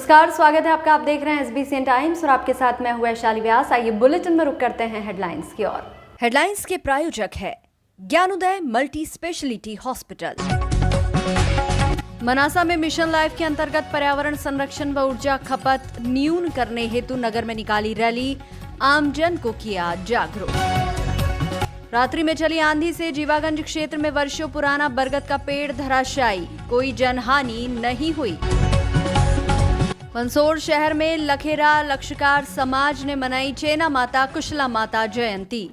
नमस्कार, स्वागत है आपका। आप देख रहे हैं SBCN टाइम्स और आपके साथ मैं हूं वैशाली व्यास। आइए बुलेटिन में रुक करते हैं हेडलाइंस की ओर। हेडलाइंस के प्रायोजक है Gyanodaya multi speciality hospital. Manasa में मिशन लाइफ के अंतर्गत पर्यावरण संरक्षण व ऊर्जा खपत न्यून करने हेतु नगर में निकाली रैली, आमजन को किया जागरूक। रात्रि में चली आंधी से जीवागंज क्षेत्र में वर्षों पुराना बरगद का पेड़ धराशायी, कोई जनहानि नहीं हुई। मंदसौर शहर में लखेरा लक्षकार समाज ने मनाई चेना माता कुशला माता जयंती।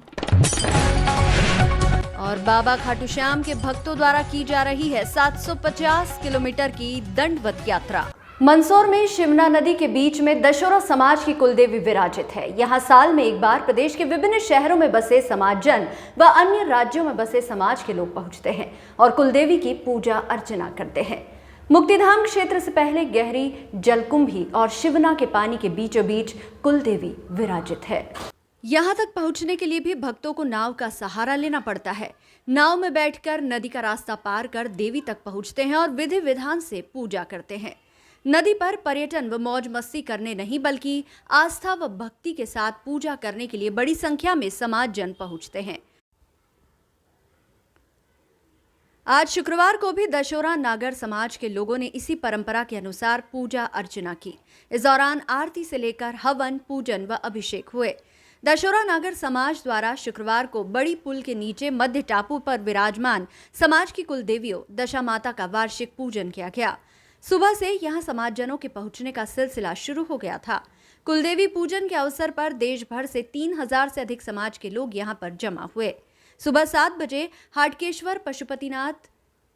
और बाबा खाटू श्याम के भक्तों द्वारा की जा रही है 750 किलोमीटर की दंडवत यात्रा। मंदसौर में शिवना नदी के बीच में दशोरा समाज की कुलदेवी विराजित है। यहाँ साल में एक बार प्रदेश के विभिन्न शहरों में बसे समाजजन व अन्य राज्यों में बसे समाज के लोग पहुंचते हैं और कुलदेवी की पूजा अर्चना करते हैं। मुक्तिधाम क्षेत्र से पहले गहरी जलकुंभी और शिवना के पानी के बीचों बीच कुलदेवी विराजित है। यहाँ तक पहुँचने के लिए भी भक्तों को नाव का सहारा लेना पड़ता है। नाव में बैठकर नदी का रास्ता पार कर देवी तक पहुँचते हैं और विधि विधान से पूजा करते हैं। नदी पर पर्यटन व मौज मस्ती करने नहीं बल्कि आस्था व भक्ति के साथ पूजा करने के लिए बड़ी संख्या में समाजजन पहुँचते हैं। आज शुक्रवार को भी दशोरा नागर समाज के लोगों ने इसी परंपरा के अनुसार पूजा अर्चना की। इस दौरान आरती से लेकर हवन, पूजन व अभिषेक हुए। दशोरा नागर समाज द्वारा शुक्रवार को बड़ी पुल के नीचे मध्य टापू पर विराजमान समाज की कुलदेवियों दशा माता का वार्षिक पूजन किया गया। सुबह से यहां समाजजनों के पहुंचने का सिलसिला शुरू हो गया था। कुलदेवी पूजन के अवसर पर देश भर से 3000 से अधिक समाज के लोग यहां पर जमा हुए। सुबह 7 बजे हाटकेश्वर पशुपतिनाथ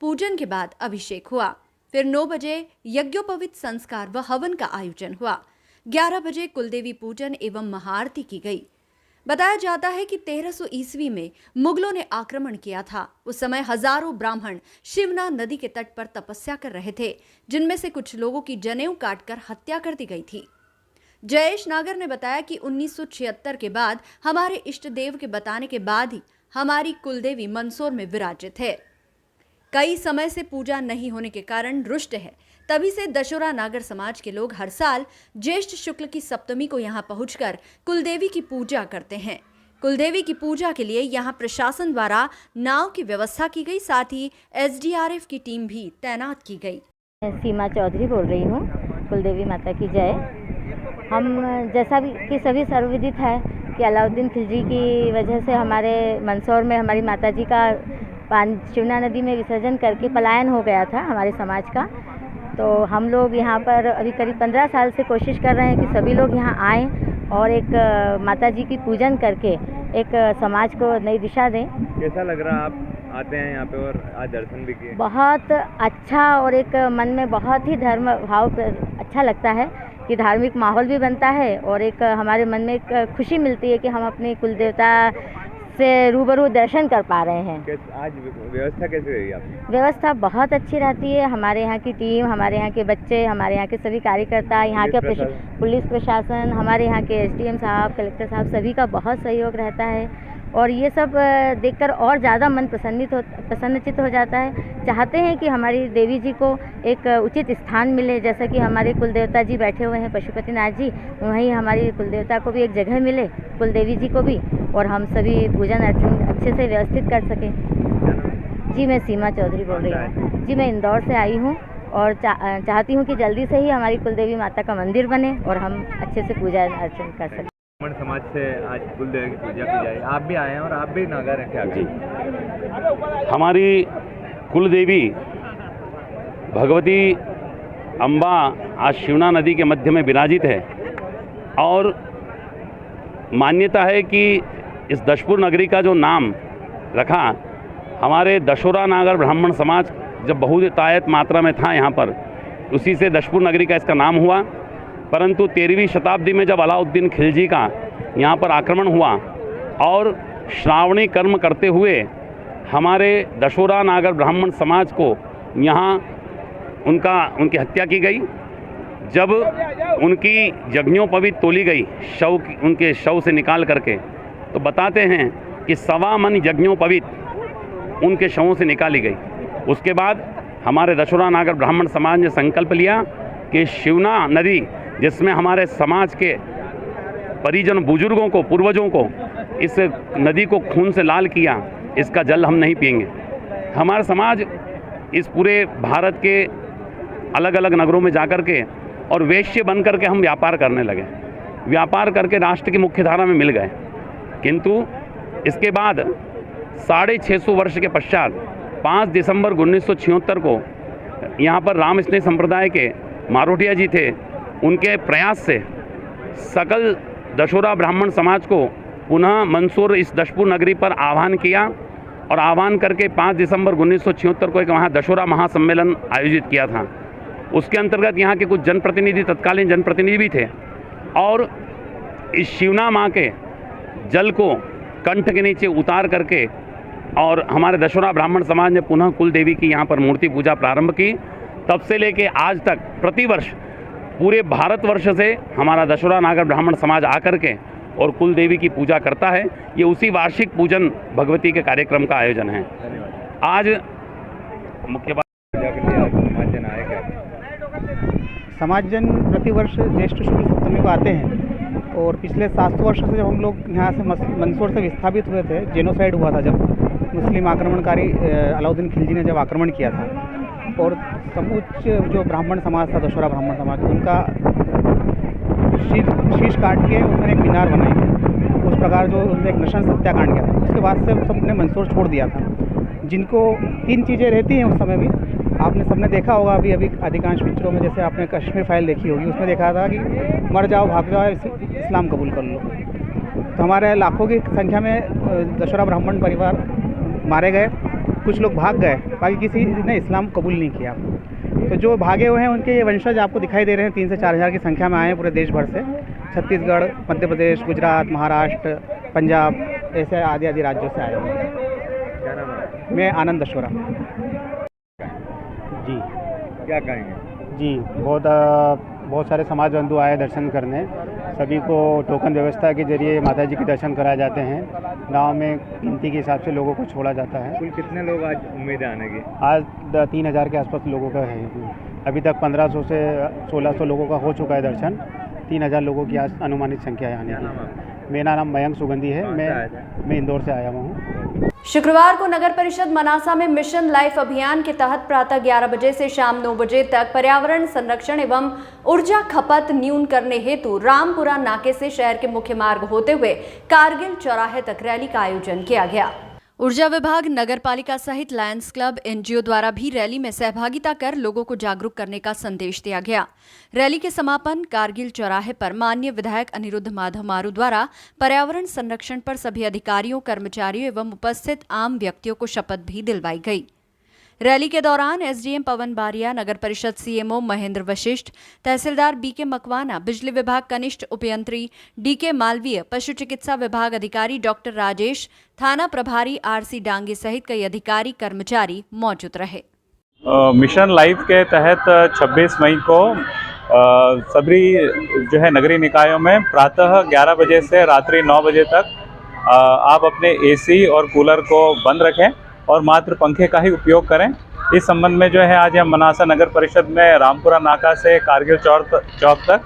पूजन के बाद अभिषेक हुआ। फिर 9 बजे यज्ञोपवीत संस्कार व हवन का आयोजन हुआ। 11 बजे कुलदेवी पूजन एवं महाआरती की गई। बताया जाता है कि 1300 ईस्वी में मुगलों ने आक्रमण किया था। उस समय हजारों ब्राह्मण शिवना नदी के तट पर तपस्या कर रहे थे, जिनमें से कुछ लोगों की जनेऊ काटकर हत्या कर दी गई थी। जयेश नागर ने बताया कि 1976 के बाद हमारे इष्ट देव के बताने के बाद ही हमारी कुलदेवी मंदसौर में विराजित है। कई समय से पूजा नहीं होने के कारण रुष्ट है। तभी से दशोरा नागर समाज के लोग हर साल ज्येष्ठ शुक्ल की सप्तमी को यहाँ पहुंचकर कुलदेवी की पूजा करते हैं। कुलदेवी की पूजा के लिए यहाँ प्रशासन द्वारा नाव की व्यवस्था की गई, साथ ही SDRF की टीम भी तैनात की गई। सीमा चौधरी बोल रही हूँ। कुलदेवी माता की जय। हम जैसा भी कि सभी सर्वविदित है कि अलाउद्दीन खिलजी की वजह से हमारे मंदसौर में हमारी माताजी का शिवना नदी में विसर्जन करके पलायन हो गया था हमारे समाज का। तो हम लोग यहाँ पर अभी करीब 15 साल से कोशिश कर रहे हैं कि सभी लोग यहाँ आएँ और एक माताजी की पूजन करके एक समाज को नई दिशा दें। कैसा लग रहा है, आप आते हैं यहाँ पे और आज दर्शन भी किए? बहुत अच्छा और एक मन में बहुत ही धर्म भाव अच्छा लगता है कि धार्मिक माहौल भी बनता है और एक हमारे मन में एक खुशी मिलती है कि हम अपने कुलदेवता से रूबरू दर्शन कर पा रहे हैं। आज व्यवस्था कैसे रही आप? व्यवस्था बहुत अच्छी रहती है। हमारे यहाँ की टीम, हमारे यहाँ के बच्चे, हमारे यहाँ के सभी कार्यकर्ता, यहाँ के पुलिस प्रशासन, हमारे यहाँ के SDM साहब, कलेक्टर साहब, सभी का बहुत सहयोग रहता है और ये सब देखकर और ज़्यादा मन प्रसन्नचित्त हो जाता है। चाहते हैं कि हमारी देवी जी को एक उचित स्थान मिले, जैसा कि हमारे कुलदेवता जी बैठे हुए हैं पशुपतिनाथ जी, वहीं हमारी कुलदेवता को भी एक जगह मिले, कुलदेवी जी को भी, और हम सभी पूजन अर्चन अच्छे से व्यवस्थित कर सकें। जी मैं सीमा चौधरी बोल रही हूँ। जी मैं इंदौर से आई हूँ और चाहती हूँ कि जल्दी से ही हमारी कुलदेवी माता का मंदिर बने और हम अच्छे से पूजा अर्चन कर सकें। समाज से आज कुलदेवी की पूजा की जाए, आप भी आए हैं और आप भी नागर हैं क्या? जी, हमारी कुलदेवी भगवती अम्बा आज शिवना नदी के मध्य में विराजित है और मान्यता है कि इस दशपुर नगरी का जो नाम रखा, हमारे दशोरा नागर ब्राह्मण समाज जब बहुतायत मात्रा में था यहाँ पर, उसी से दशपुर नगरी का इसका नाम हुआ। परंतु 13वीं शताब्दी में जब अलाउद्दीन खिलजी का यहाँ पर आक्रमण हुआ और श्रावणी कर्म करते हुए हमारे दशोरा नागर ब्राह्मण समाज को यहाँ उनकी हत्या की गई। जब उनकी यज्ञोपवीत तोली गई, उनके शव से निकाल करके, तो बताते हैं कि 1.25 मन यज्ञोपवीत उनके शवों से निकाली गई। उसके बाद हमारे दशोरा नागर ब्राह्मण समाज ने संकल्प लिया कि शिवना नदी, जिसमें हमारे समाज के परिजन बुजुर्गों को, पूर्वजों को इस नदी को खून से लाल किया, इसका जल हम नहीं पिएंगे। हमारा समाज इस पूरे भारत के अलग अलग नगरों में जाकर के और वेश्य बन करके हम व्यापार करने लगे, व्यापार करके राष्ट्र की मुख्यधारा में मिल गए। किंतु इसके बाद 650 वर्ष के पश्चात 5 दिसंबर 1976 को यहाँ पर राम स्नेह संप्रदाय के मारोटिया जी थे, उनके प्रयास से सकल दशोरा ब्राह्मण समाज को पुनः मंदसौर इस दशपुर नगरी पर आह्वान किया और आह्वान करके 5 दिसंबर 1976 को एक वहाँ दशोरा महासम्मेलन आयोजित किया था। उसके अंतर्गत यहाँ के कुछ जनप्रतिनिधि, तत्कालीन जनप्रतिनिधि भी थे और इस शिवना माँ के जल को कंठ के नीचे उतार करके और हमारे दशोरा ब्राह्मण समाज ने पुनः कुल देवी की यहाँ पर मूर्ति पूजा प्रारंभ की। तब से लेके आज तक प्रतिवर्ष पूरे भारतवर्ष से हमारा दशोरा नागर ब्राह्मण समाज आकर के और कुल देवी की पूजा करता है। ये उसी वार्षिक पूजन भगवती के कार्यक्रम का आयोजन है। आज मुख्य बात समाज जन आए क्या? समाज जन प्रतिवर्ष ज्येष्ठ शुक्ल सप्तमी को आते हैं और पिछले 700 वर्षों से जब हम लोग यहाँ से मंदसौर से विस्थापित हुए थे, जेनोसाइड हुआ था, जब मुस्लिम आक्रमणकारी अलाउद्दीन खिलजी ने जब आक्रमण किया था और समूच जो ब्राह्मण समाज था, दशोरा ब्राह्मण समाज, उनका शीश काट के उन्होंने एक मीनार बनाई थी। उस प्रकार जो उन्होंने एक नशा हत्याकांड किया था, उसके बाद से सबने मंदसौर छोड़ दिया था। जिनको 3 चीज़ें रहती हैं उस समय भी, आपने सबने देखा होगा अभी अधिकांश पिक्चरों में, जैसे आपने कश्मीर फाइल देखी होगी, उसमें देखा था कि मर जाओ, भाग जाओ, इस्लाम कबूल कर लो। तो हमारे लाखों की संख्या में दशोरा ब्राह्मण परिवार मारे गए, कुछ लोग भाग गए, बाकी किसी ने इस्लाम कबूल नहीं किया। तो जो भागे हुए हैं उनके ये वंशज आपको दिखाई दे रहे हैं, 3 से 4 हज़ार की संख्या में आए हैं पूरे देश भर से। छत्तीसगढ़, मध्य प्रदेश, गुजरात, महाराष्ट्र, पंजाब, ऐसे आदि आदि राज्यों से आए हुए हैं। क्या नाम है? मैं आनंद दशोरा जी। क्या कहेंगे? जी, बहुत सारे समाज बंधु आए दर्शन करने। सभी को टोकन व्यवस्था के जरिए माता जी के दर्शन कराए जाते हैं। गांव में गिनती के हिसाब से लोगों को छोड़ा जाता है। कुल कितने लोग आज उम्मीद है आने की? आज 3000 के आसपास लोगों का है। अभी तक 1500 से 1600 लोगों का हो चुका है दर्शन। 3000 लोगों की आज अनुमानित संख्या है आने की। मेरा नाम मयंक सुगंधी है। मैं इंदौर से आया हुआ हूँ। शुक्रवार को नगर परिषद मनासा में मिशन लाइफ अभियान के तहत प्रातः 11 बजे से शाम 9 बजे तक पर्यावरण संरक्षण एवं ऊर्जा खपत न्यून करने हेतु रामपुरा नाके से शहर के मुख्य मार्ग होते हुए कारगिल चौराहे तक रैली का आयोजन किया गया। ऊर्जा विभाग, नगर पालिका सहित लायंस क्लब, एनजीओ द्वारा भी रैली में सहभागिता कर लोगों को जागरूक करने का संदेश दिया गया। रैली के समापन कारगिल चौराहे पर माननीय विधायक अनिरुद्ध माधव मारू द्वारा पर्यावरण संरक्षण पर सभी अधिकारियों, कर्मचारियों एवं उपस्थित आम व्यक्तियों को शपथ भी दिलवाई गई। रैली के दौरान एसडीएम पवन बारिया, नगर परिषद सीएमओ महेंद्र वशिष्ठ, तहसीलदार बीके मकवाना, बिजली विभाग कनिष्ठ उपयंत्री डीके मालवीय, पशु चिकित्सा विभाग अधिकारी डॉक्टर राजेश, थाना प्रभारी आरसी डांगे सहित कई अधिकारी कर्मचारी मौजूद रहे। मिशन लाइफ के तहत 26 मई को सभी जो है नगरीय निकायों में प्रातः 11 बजे से रात्रि 9 बजे तक आप अपने एसी और कूलर को बंद रखें और मात्र पंखे का ही उपयोग करें। इस संबंध में जो है आज हम मनासा नगर परिषद में रामपुरा नाका से कारगिल चौक तक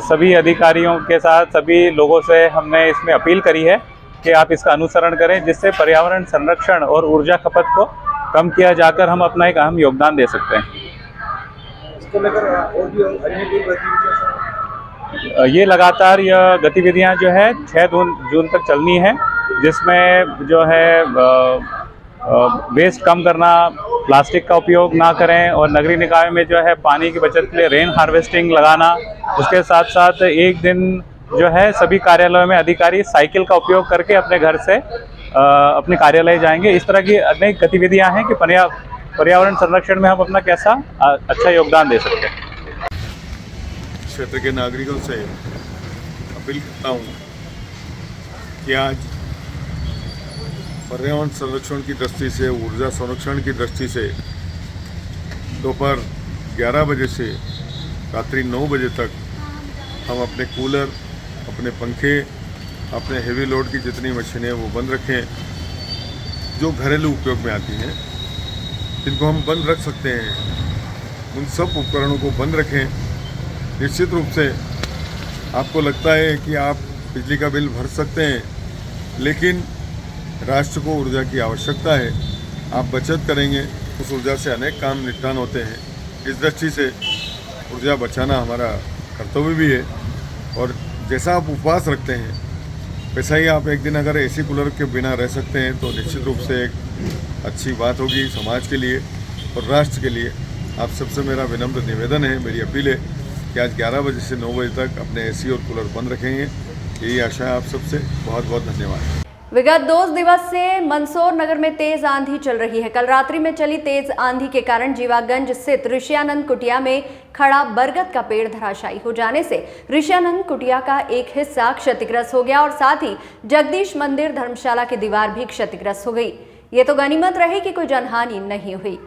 सभी अधिकारियों के साथ सभी लोगों से हमने इसमें अपील करी है कि आप इसका अनुसरण करें, जिससे पर्यावरण संरक्षण और ऊर्जा खपत को कम किया जाकर हम अपना एक अहम योगदान दे सकते हैं। इसको लेकर और भी अन्य कोई गतिविधियां? ये लगातार यह गतिविधियां जो है 6 जून तक चलनी है, जिसमें जो है वेस्ट कम करना, प्लास्टिक का उपयोग ना करें और नगरीय निकाय में जो है पानी की बचत के लिए रेन हार्वेस्टिंग लगाना। उसके साथ साथ एक दिन जो है सभी कार्यालयों में अधिकारी साइकिल का उपयोग करके अपने घर से अपने कार्यालय जाएंगे। इस तरह की अनेक गतिविधियां हैं कि पर्यावरण संरक्षण में हम अपना कैसा अच्छा योगदान दे सकते हैं। क्षेत्र के नागरिकों से अपील करता हूँ कि आज पर्यावरण संरक्षण की दृष्टि से, ऊर्जा संरक्षण की दृष्टि से दोपहर 11 बजे से रात्रि 9 बजे तक हम अपने कूलर, अपने पंखे, अपने हेवी लोड की जितनी मशीनें वो बंद रखें, जो घरेलू उपयोग में आती हैं, जिनको हम बंद रख सकते हैं, उन सब उपकरणों को बंद रखें निश्चित रूप से आपको लगता है कि आप बिजली का बिल भर सकते हैं, लेकिन राष्ट्र को ऊर्जा की आवश्यकता है। आप बचत करेंगे, उस ऊर्जा से अनेक काम निपटान होते हैं। इस दृष्टि से ऊर्जा बचाना हमारा कर्तव्य भी है। और जैसा आप उपवास रखते हैं वैसा ही आप एक दिन अगर एसी कूलर के बिना रह सकते हैं तो निश्चित रूप से एक अच्छी बात होगी समाज के लिए और राष्ट्र के लिए। आप सबसे मेरा विनम्र निवेदन है, मेरी अपील है कि आज 11 बजे से 9 बजे तक अपने एसी और कूलर बंद रखेंगे। यही आशा है आप सबसे। बहुत बहुत धन्यवाद। विगत 2 दिवस से मंदसौर नगर में तेज आंधी चल रही है। कल रात्रि में चली तेज आंधी के कारण जीवागंज स्थित ऋषियानंद कुटिया में खड़ा बरगद का पेड़ धराशायी हो जाने से ऋषियानंद कुटिया का एक हिस्सा क्षतिग्रस्त हो गया और साथ ही जगदीश मंदिर धर्मशाला की दीवार भी क्षतिग्रस्त हो गई। ये तो गनीमत रही कि कोई जनहानि नहीं हुई।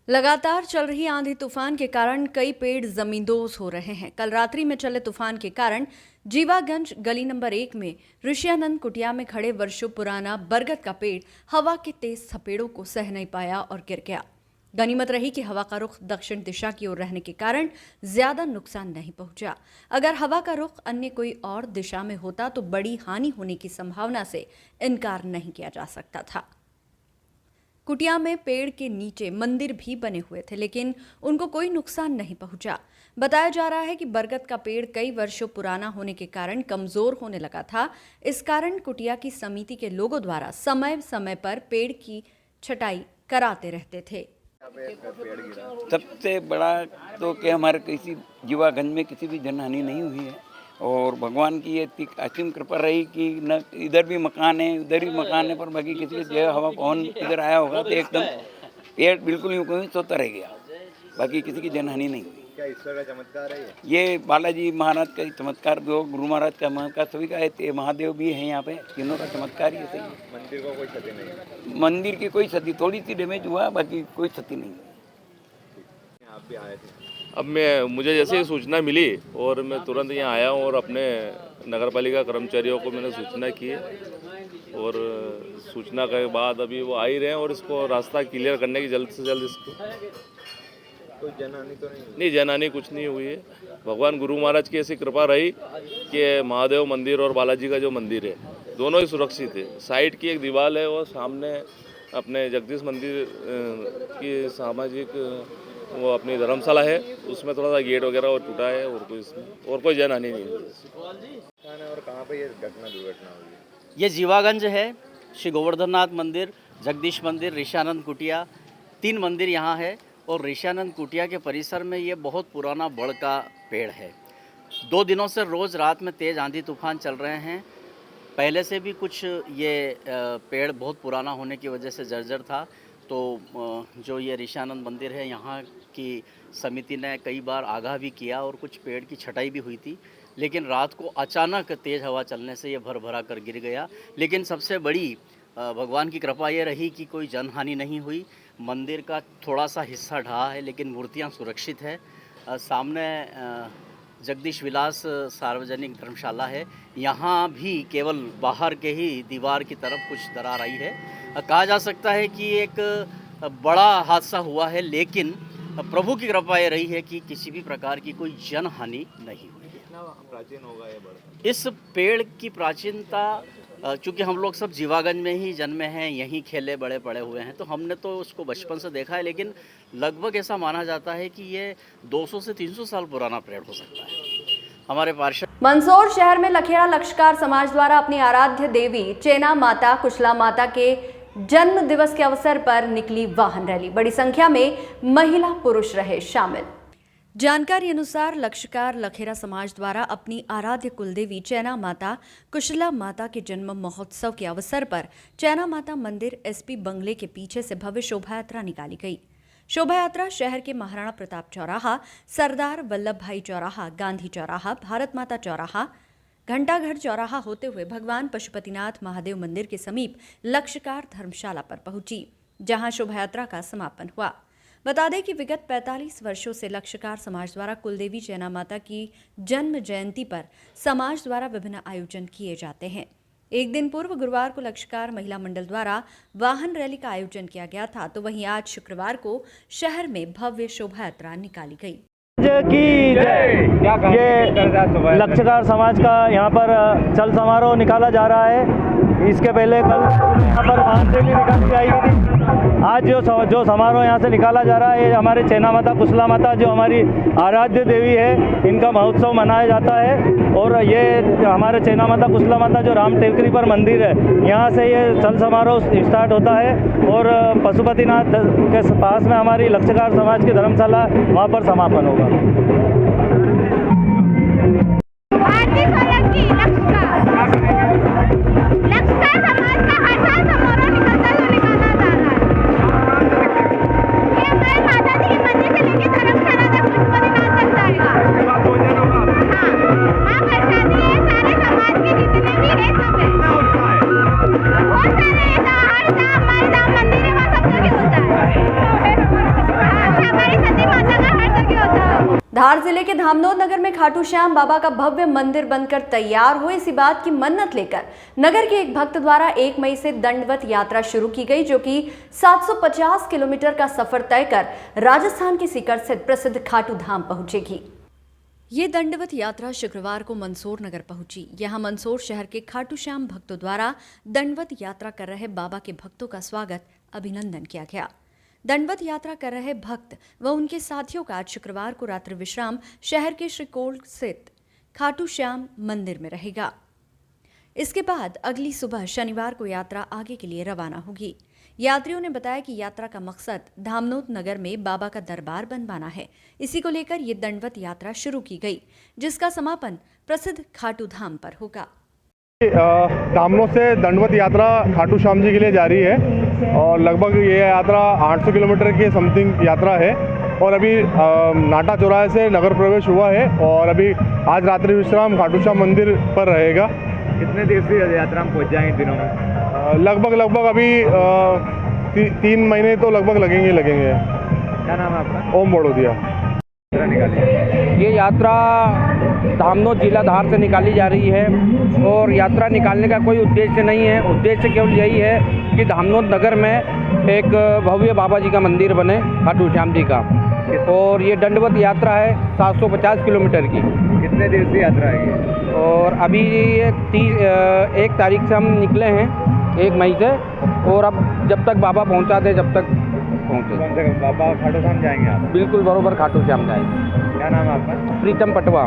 लगातार चल रही आंधी तूफान के कारण कई पेड़ जमींदोज हो रहे हैं। कल रात्रि में चले तूफान के कारण जीवागंज गली नंबर 1 में ऋषियानंद कुटिया में खड़े वर्षों पुराना बरगद का पेड़ हवा के तेज थपेड़ों को सह नहीं पाया और गिर गया। गनीमत रही कि हवा का रुख दक्षिण दिशा की ओर रहने के कारण ज्यादा नुकसान नहीं पहुंचा। अगर हवा का रुख अन्य कोई और दिशा में होता तो बड़ी हानि होने की संभावना से इनकार नहीं किया जा सकता था। कुटिया में पेड़ के नीचे मंदिर भी बने हुए थे, लेकिन उनको कोई नुकसान नहीं पहुंचा। बताया जा रहा है कि बरगद का पेड़ कई वर्षों पुराना होने के कारण कमजोर होने लगा था। इस कारण कुटिया की समिति के लोगों द्वारा समय समय पर पेड़ की छटाई कराते रहते थे। सबसे बड़ा तो कि हमारे किसी जीवागंज में किसी भी जनहानि नहीं हुई है और भगवान की ये असीम कृपा रही कि न इधर भी मकान है उधर भी मकान है, पर बाकी किसी के जो हवा पवन इधर आया होगा तो एकदम पेड़ बिल्कुल ही सोता रह गया। बाकी किसी की जनहानि नहीं हुई। क्या ईश्वर का चमत्कार है ये बालाजी महाराज का चमत्कार, गुरु महाराज का चमत्कार, सभी का है। महादेव भी है यहाँ पे, तीनों का चमत्कार ही सही है। मंदिर को कोई क्षति नहीं? मंदिर की कोई क्षति, थोड़ी सी डैमेज हुआ, बाकी कोई क्षति नहीं। आप भी आए थे? अब मुझे जैसे ही सूचना मिली और मैं तुरंत यहाँ आया हूँ और अपने नगरपालिका कर्मचारियों को मैंने सूचना की और सूचना के बाद अभी वो आ ही रहे हैं और इसको रास्ता क्लियर करने की जल्द से जल्द इसको। कोई जनहानि तो नहीं, जनहानि कुछ नहीं हुई है। भगवान गुरु महाराज की ऐसी कृपा रही कि महादेव मंदिर और बालाजी का जो मंदिर है दोनों ही सुरक्षित है। साइड की एक दीवार है और सामने अपने जगदीश मंदिर की सामाजिक वो अपनी धर्मशाला है, उसमें थोड़ा सा गेट वगैरह और टूटा है और कोई जनहानि नहीं है। और कहाँ पे ये दुर्घटना हुई है? ये जीवागंज है, श्री गोवर्धननाथ मंदिर, जगदीश मंदिर, ऋषियानंद कुटिया, 3 मंदिर यहाँ है। और ऋषियानंद कुटिया के परिसर में ये बहुत पुराना बड़ का पेड़ है। 2 दिनों से रोज़ रात में तेज़ आंधी तूफान चल रहे हैं। पहले से भी कुछ ये पेड़ बहुत पुराना होने की वजह से जर्जर था। तो जो ये ऋषियानंद मंदिर है यहाँ की समिति ने कई बार आगाह भी किया और कुछ पेड़ की छटाई भी हुई थी, लेकिन रात को अचानक तेज़ हवा चलने से ये भर भरा कर गिर गया। लेकिन सबसे बड़ी भगवान की कृपा ये रही कि कोई जनहानि नहीं हुई। मंदिर का थोड़ा सा हिस्सा ढहा है लेकिन मूर्तियाँ सुरक्षित है। सामने जगदीश विलास सार्वजनिक धर्मशाला है, यहाँ भी केवल बाहर के ही दीवार की तरफ कुछ दरार आई है। कहा जा सकता है कि एक बड़ा हादसा हुआ है, लेकिन प्रभु की कृपा ये रही है कि किसी भी प्रकार की कोई जनहानि नहीं हुई। कितना प्राचीन होगा ये बड़? इस पेड़ की प्राचीनता, चूँकि हम लोग सब जीवागंज में ही जन्मे हैं, यहीं खेले बड़े पड़े हुए हैं, तो हमने तो उसको बचपन से देखा है। लेकिन लगभग ऐसा माना जाता है कि ये 200 से 300 साल पुराना पेड़ हो सकता है। हमारे पार्षद मंदसौर शहर में लखेड़ा लक्षकार समाज द्वारा अपनी आराध्य देवी चेना माता कुशला माता के जन्म दिवस के अवसर पर निकली वाहन रैली। बड़ी संख्या में महिला पुरुष रहे शामिल। जानकारी अनुसार लक्षकार लखेरा समाज द्वारा अपनी आराध्य कुलदेवी चैना माता कुशला माता के जन्म महोत्सव के अवसर पर चैना माता मंदिर एसपी बंगले के पीछे से भव्य शोभा यात्रा निकाली गई। शोभा यात्रा शहर के महाराणा प्रताप चौराहा, सरदार वल्लभ भाई चौराहा, गांधी चौराहा, भारत माता चौराहा, घंटाघर चौराहा होते हुए भगवान पशुपतिनाथ महादेव मंदिर के समीप लक्षकार धर्मशाला पर पहुंची, जहां शोभा यात्रा का समापन हुआ। बता दें कि विगत 45 वर्षों से लक्षकार समाज द्वारा कुलदेवी चैना माता की जन्म जयंती पर समाज द्वारा विभिन्न आयोजन किए जाते हैं। एक दिन पूर्व गुरुवार को लक्षकार महिला मंडल द्वारा वाहन रैली का आयोजन किया गया था, तो वहीं आज शुक्रवार को शहर में भव्य शोभा यात्रा निकाली गई। की जय। ये लक्षकार समाज का यहाँ पर चल समारोह निकाला जा रहा है। इसके पहले कल यहाँ पर वाहन रैली निकाली जाएगी थी। आज जो समारोह यहाँ से निकाला जा रहा है, ये हमारे चैना माता कुशला माता जो हमारी आराध्य देवी है, इनका महोत्सव मनाया जाता है। और ये हमारे चैना माता कुशला माता जो राम टेकरी पर मंदिर है, यहाँ से ये चल समारोह स्टार्ट होता है और पशुपतिनाथ के पास में हमारी लक्षकार समाज की धर्मशाला, वहाँ पर समापन होगा। धार जिले के धामनोद नगर में खाटू श्याम बाबा का भव्य मंदिर बनकर तैयार हुए, इसी बात की मन्नत लेकर नगर के एक भक्त द्वारा 1 मई से दंडवत यात्रा शुरू की गई, जो कि 750 किलोमीटर का सफर तय कर राजस्थान के सीकर स्थित प्रसिद्ध खाटू धाम पहुंचेगी। ये दंडवत यात्रा शुक्रवार को मंदसौर नगर पहुंची। यहां मंदसौर शहर के खाटू श्याम भक्तों द्वारा दंडवत यात्रा कर रहे बाबा के भक्तों का स्वागत, अभिनंदन किया गया। दंडवत यात्रा कर रहे भक्त व उनके साथियों का आज शुक्रवार को रात्रि विश्राम शहर के श्रीकोल स्थित खाटू श्याम मंदिर में रहेगा। इसके बाद अगली सुबह शनिवार को यात्रा आगे के लिए रवाना होगी। यात्रियों ने बताया कि यात्रा का मकसद धामनोद नगर में बाबा का दरबार बनवाना है। इसी को लेकर ये दंडवत यात्रा शुरू की गई, जिसका समापन प्रसिद्ध खाटू धाम पर होगा। धामनोद से दंडवत यात्रा खाटू श्याम जी के लिए जारी है और लगभग ये यात्रा 800 किलोमीटर के समथिंग यात्रा है और अभी नाटा चौराहे से नगर प्रवेश हुआ है और अभी आज रात्रि विश्राम खाटू श्याम मंदिर पर रहेगा। कितने देर से यात्रा में पहुँच जाएंगे दिनों में? लगभग अभी 3 महीने तो लगभग लगेंगे। क्या नाम है आपका? ओम बड़ोदिया। ये यात्रा धामनोद जिला धार से निकाली जा रही है और यात्रा निकालने का कोई उद्देश्य नहीं है। उद्देश्य केवल यही है कि धामनोद नगर में एक भव्य बाबा जी का मंदिर बने, खाटू श्याम जी का। और ये दंडवत यात्रा है 750 किलोमीटर की। कितने देर से यात्रा है? और अभी 1 तारीख से हम निकले हैं, 1 मई से, और अब जब तक बाबा पहुंचाते जब तक पहुंचे। बाबा खाटू श्याम जाएंगे आप? बिल्कुल बरोबर खाटू श्याम जाएंगे। क्या नाम है आपका? प्रीतम पटवा।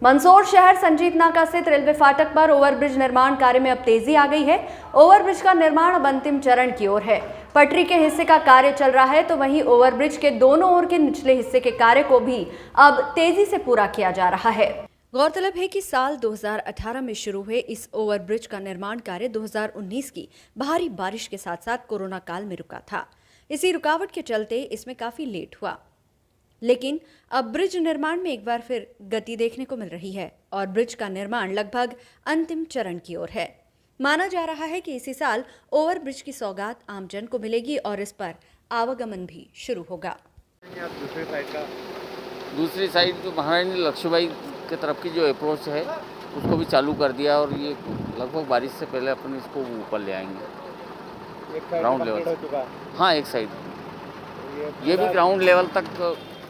मंदसौर शहर संजीत नाका स्थित रेलवे फाटक पर ओवरब्रिज निर्माण कार्य में अब तेजी आ गई है। ओवरब्रिज का निर्माण अब अंतिम चरण की ओर है। पटरी के हिस्से का कार्य चल रहा है, तो वहीं ओवरब्रिज के दोनों ओर के निचले हिस्से के कार्य को भी अब तेजी से पूरा किया जा रहा है। गौरतलब है कि साल 2018 में शुरू हुए इस ओवरब्रिज का निर्माण कार्य 2019 की भारी बारिश के साथ साथ कोरोना काल में रुका था। इसी रुकावट के चलते इसमें काफी लेट हुआ, लेकिन अब ब्रिज निर्माण में एक बार फिर गति देखने को मिल रही है और ब्रिज का निर्माण लगभग अंतिम चरण की ओर है। माना जा रहा है कि इसी साल ओवर ब्रिज की सौगात आमजन को मिलेगी और इस पर आवागमन भी शुरू होगा। दूसरी साइड जो महारानी लक्ष्मीबाई की तरफ की जो अप्रोच है उसको भी चालू कर दिया और ये लगभग बारिश से पहले अपन इसको ऊपर ले आएंगे ग्राउंड लेवल। हाँ, एक साइड ये भी ग्राउंड लेवल तक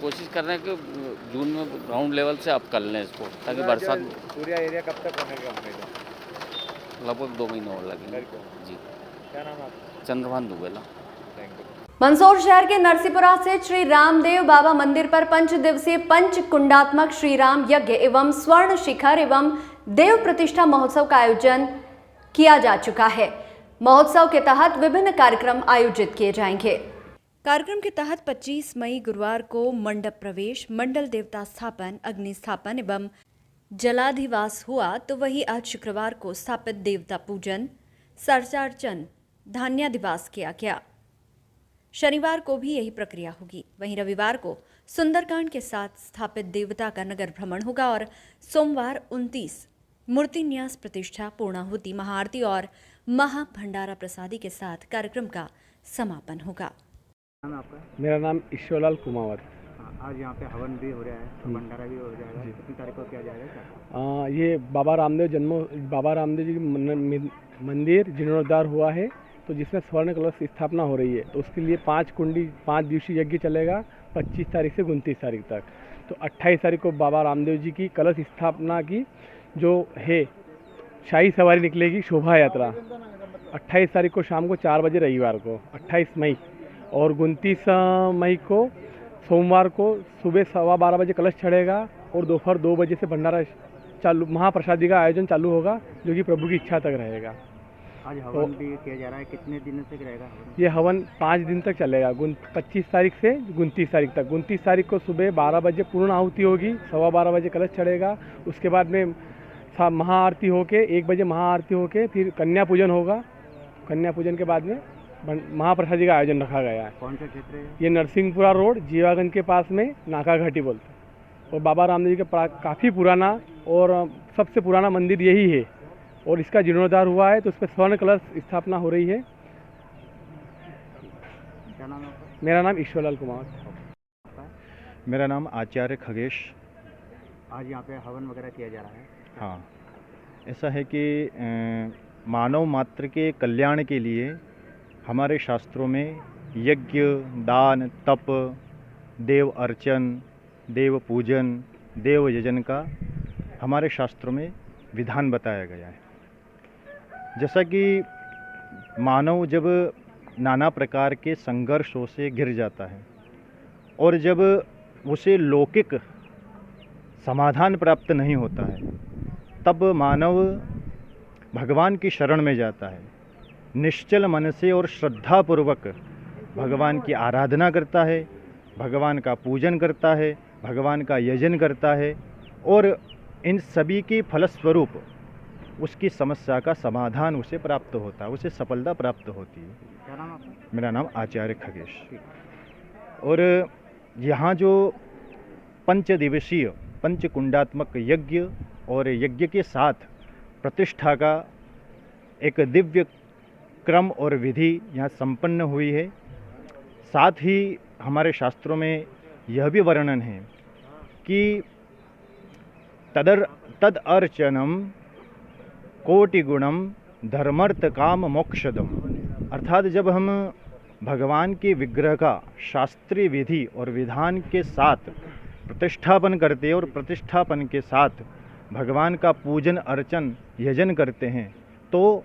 कोशिश कर रहे हैं कि जून में ग्राउंड लेवल से अप कर लें इसको, ताकि बरसात। पूरा एरिया कब तक बनेगा? लगभग 2 महीने और लगेंगे जी। क्या नाम है आपका? चंद्रभान दुबेला। मंदसौर शहर के नरसीपुरा स्थित श्री रामदेव बाबा मंदिर पर 5 दिवसीय पंचकुंडात्मक श्री राम यज्ञ एवं स्वर्ण शिखर एवं देव प्रतिष्ठा महोत्सव का आयोजन किया जा चुका है। महोत्सव के तहत विभिन्न कार्यक्रम आयोजित किए जाएंगे। कार्यक्रम के तहत 25 मई गुरुवार को मंडप प्रवेश, मंडल देवता स्थापन, अग्नि स्थापन एवं जलाधिवास हुआ, तो वही आज शुक्रवार को स्थापित देवता पूजन, सर्चार्चन, धान्याधिवास किया गया। शनिवार को भी यही प्रक्रिया होगी। वहीं रविवार को सुंदरकांड के साथ स्थापित देवता का नगर भ्रमण होगा और सोमवार 29 मूर्ति न्यास प्रतिष्ठा, पूर्णाहुति, महाआरती और महाभंडारा प्रसादी के साथ कार्यक्रम का समापन होगा। मेरा नाम ईश्वरलाल कुमावत। आज यहाँ पे हवन भी हो रहा है, भंडारा भी हो जाएगा। कितनी तारीख को किया जाएगा? ये बाबा रामदेव जी की मंदिर जीर्णोद्धार हुआ है, तो जिसमें स्वर्ण कलश की स्थापना हो रही है, तो उसके लिए 5 दिवसीय यज्ञ चलेगा 25 तारीख से 29 तारीख तक। तो 28 तारीख को बाबा रामदेव जी की कलश स्थापना की जो है शाही सवारी निकलेगी शोभा यात्रा 28 तारीख को शाम को 4 बजे रविवार को 28 मई, और 29 मई को सोमवार को सुबह 12:15 बजे कलश चढ़ेगा और दोपहर 2 बजे से भंडारा चालू, महाप्रसादी का आयोजन चालू होगा जो कि प्रभु की इच्छा तक रहेगा। आज हवन भी किया जा रहा है, कितने दिन तक रहेगा हवन? ये हवन 5 दिन तक चलेगा, 25 तारीख से 29 तारीख तक। 29 तारीख को सुबह 12 बजे पूर्ण आहुति होगी, 12:15 बजे कलश चढ़ेगा, उसके बाद में महाआरती होके 1 बजे महाआरती होके फिर कन्या पूजन होगा। कन्या पूजन के बाद में महाप्रसादी का आयोजन रखा गया है। कौन सा क्षेत्र है? ये नरसिंहपुरा रोड जीवागंज के पास में नाका घाटी बोलते हैं। और बाबा रामदेव जी का काफ़ी पुराना और सबसे पुराना मंदिर यही है और इसका जीर्णोद्धार हुआ है, तो उस पर स्वर्ण कलश स्थापना हो रही है। क्या नाम है? मेरा नाम ईश्वरलाल कुमार। मेरा नाम आचार्य खगेश। आज यहाँ पे हवन वगैरह किया जा रहा है। हाँ, ऐसा है कि मानव मात्र के कल्याण के लिए हमारे शास्त्रों में यज्ञ, दान, तप, देव अर्चन, देव पूजन, देव यजन का हमारे शास्त्रों में विधान बताया गया है। जैसा कि मानव जब नाना प्रकार के संघर्षों से घिर जाता है और जब उसे लौकिक समाधान प्राप्त नहीं होता है, तब मानव भगवान की शरण में जाता है। निश्चल मन से और श्रद्धापूर्वक भगवान की आराधना करता है, भगवान का पूजन करता है, भगवान का यजन करता है और इन सभी की फलस्वरूप उसकी समस्या का समाधान उसे प्राप्त होता है, उसे सफलता प्राप्त होती है। क्या नाम आपका? मेरा नाम आचार्य खगेश। और यहाँ जो 5 दिवसीय पंचकुंडात्मक यज्ञ और यज्ञ के साथ प्रतिष्ठा का एक दिव्य क्रम और विधि यहाँ संपन्न हुई है। साथ ही हमारे शास्त्रों में यह भी वर्णन है कि तद अर्चनम कोटिगुणम धर्मर्थ काम मोक्षदम, अर्थात जब हम भगवान के विग्रह का शास्त्रीय विधि और विधान के साथ प्रतिष्ठापन करते हैं और प्रतिष्ठापन के साथ भगवान का पूजन अर्चन यजन करते हैं तो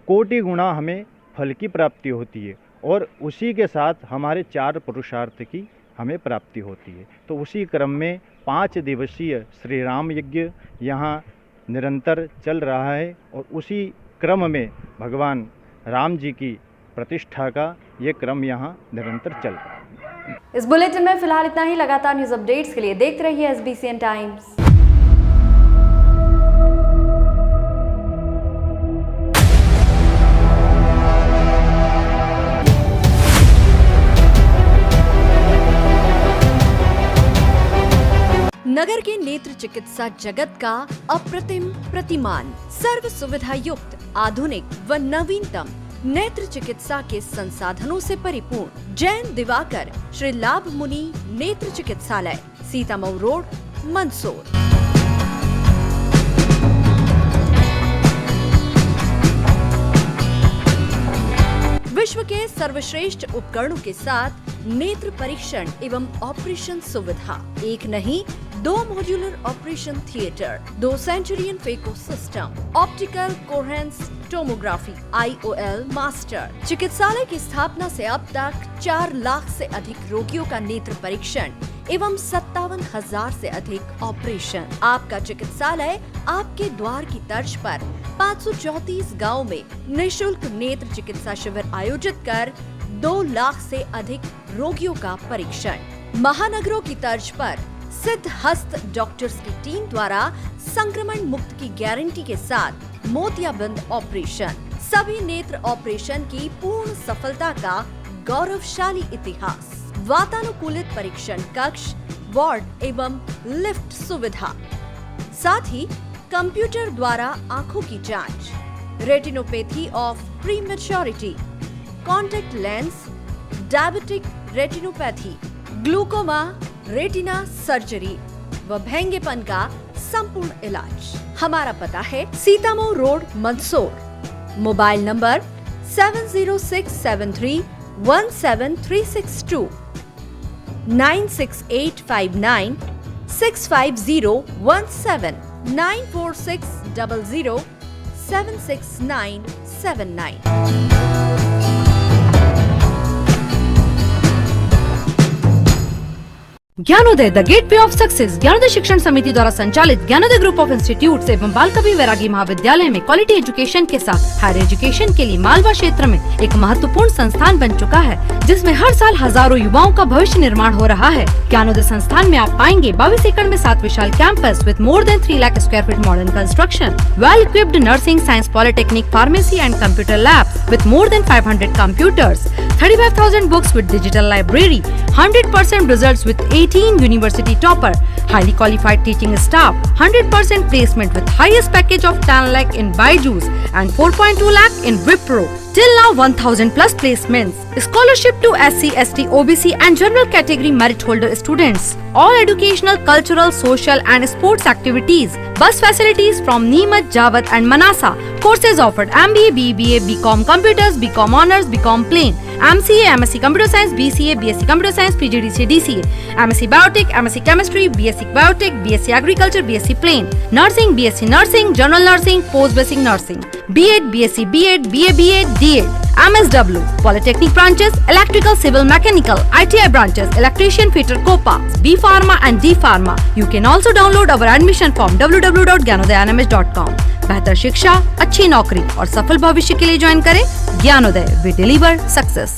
कोटि गुणा हमें फल की प्राप्ति होती है और उसी के साथ हमारे 4 पुरुषार्थ की हमें प्राप्ति होती है। तो उसी क्रम में 5 दिवसीय श्री राम यज्ञ यहाँ निरंतर चल रहा है और उसी क्रम में भगवान राम जी की प्रतिष्ठा का ये क्रम यहाँ निरंतर चल रहा है। इस बुलेटिन में फिलहाल इतना ही। लगातार न्यूज अपडेट्स के लिए देखते रहिए SBCN टाइम्स। नगर के नेत्र चिकित्सा जगत का अप्रतिम प्रतिमान, सर्व सुविधा युक्त, आधुनिक व नवीनतम नेत्र चिकित्सा के संसाधनों से परिपूर्ण जैन दिवाकर श्री लाभ मुनि नेत्र चिकित्सालय, सीतामऊ रोड, मंदसौर। विश्व के सर्वश्रेष्ठ उपकरणों के साथ नेत्र परीक्षण एवं ऑपरेशन सुविधा, एक नहीं 2 modular operation theatre, 2 Centurion phaco system, optical coherence tomography, IOL master. चिकित्सालय की स्थापना से अब तक 4 लाख से अधिक रोगियों का नेत्र परीक्षण एवं 57,000 से अधिक ऑपरेशन। आपका चिकित्सालय आपके द्वार की तर्ज पर 534 गाँव में निःशुल्क नेत्र चिकित्सा शिविर आयोजित कर 2 लाख से अधिक रोगियों का परीक्षण। महानगरों की तर्ज पर सिद्ध हस्त डॉक्टर्स की टीम द्वारा संक्रमण मुक्त की गारंटी के साथ मोतियाबिंद ऑपरेशन। सभी नेत्र ऑपरेशन की पूर्ण सफलता का गौरवशाली इतिहास। वातानुकूलित परीक्षण कक्ष, वार्ड एवं लिफ्ट सुविधा, साथ ही कंप्यूटर द्वारा आंखों की जांच, retinopathy of prematurity, contact lens, diabetic retinopathy, glaucoma, retina surgery व भेंगेपन का संपूर्ण इलाज। हमारा पता है Sitamau road, Mandsaur. Mobile number 7067317362, 96859 65017 94600 76979। Gyanodaya the gateway of success Gyanodaya Shikshan Samiti द्वारा संचालित ज्ञानोदय ग्रुप ऑफ इंस्टीट्यूट एवं बाल कवि वैरागी महाविद्यालय में क्वालिटी एजुकेशन के साथ हायर एजुकेशन के लिए मालवा क्षेत्र में एक महत्वपूर्ण संस्थान बन चुका है, जिसमें हर साल हजारों युवाओं का भविष्य निर्माण हो रहा है। ज्ञानोदय संस्थान में आप पाएंगे 22 एकड़ में 7 विशाल campus with more than 3 lakh square feet modern construction, well equipped nursing, science, polytechnic, pharmacy and computer labs with more than 500 computers, 35,000 books with digital library, 100% results with 18 university topper, highly qualified teaching staff, 100% placement with highest package of 10 lakh in Byju's and 4.2 lakh in Wipro. Till now 1000 plus placements. Scholarship to SC, ST, OBC and general category merit holder students. All educational, cultural, social and sports activities. Bus facilities from Neemuch, Jawat and Manasa. Courses offered MBA, BBA, BCom Computers, BCom Honors, BCom Plain, MCA, MSc Computer Science, BCA, BSc Computer Science, PGDCA, DCA, MSc Biotech, MSc Chemistry, BSc Biotech, BSc Agriculture, BSc Plain, Nursing, BSc Nursing, General Nursing, Post Basic Nursing, B.Ed, BSc B.Ed, BA, BA, D.Ed, MSW, Polytechnic branches, Electrical, Civil, Mechanical, ITI branches, Electrician, Fitter, COPA, B Pharma and D Pharma. You can also download our admission form www.gyanodayanms.com। बेहतर शिक्षा, अच्छी नौकरी और सफल भविष्य के लिए join करें ज्ञानोदय। We deliver success.